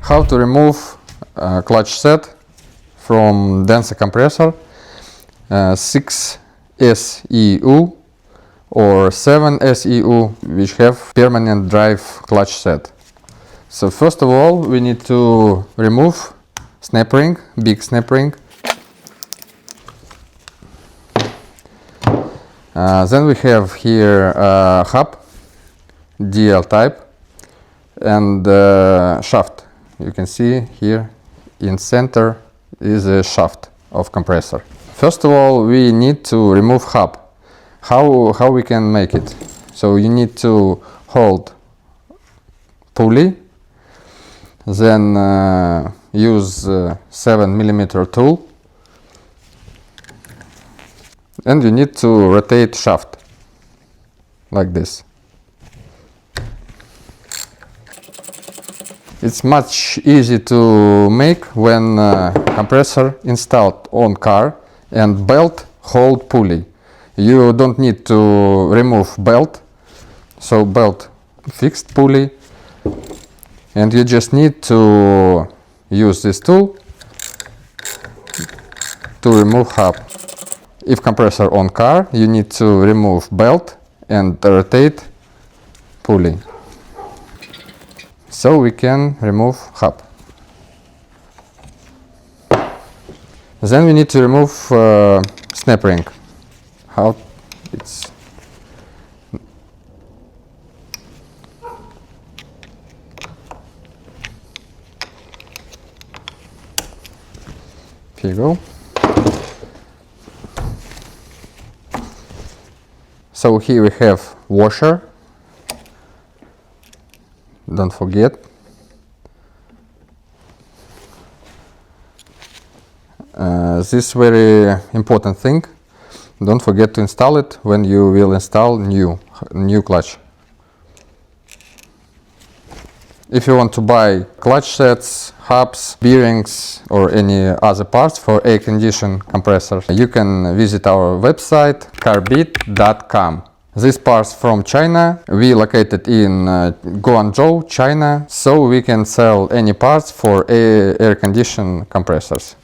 How to remove clutch set from Denso compressor 6 SEU or 7 SEU, which have permanent drive clutch set. So first of all, we need to remove snap ring, big snap ring. Then we have here hub, DL type, and shaft. You can see here in center is a shaft of compressor. First of all, we need to remove hub. How we can make it? So you need to hold pulley, then use 7mm tool, and you need to rotate shaft like this. It's much easier to make when compressor installed on car and belt hold pulley. You don't need to remove belt, so belt fixed pulley, and you just need to use this tool to remove hub. If compressor on car, you need to remove belt and rotate pulley. So we can remove hub. Then we need to remove snap ring. How it's here you go. So here we have washer. Don't forget. This very important thing. Don't forget to install it when you will install new clutch. If you want to buy clutch sets, hubs, bearings or any other parts for air conditioned compressors, you can visit our website carbit.com. These parts from China. We located in Guangzhou, China, so we can sell any parts for air conditioned compressors.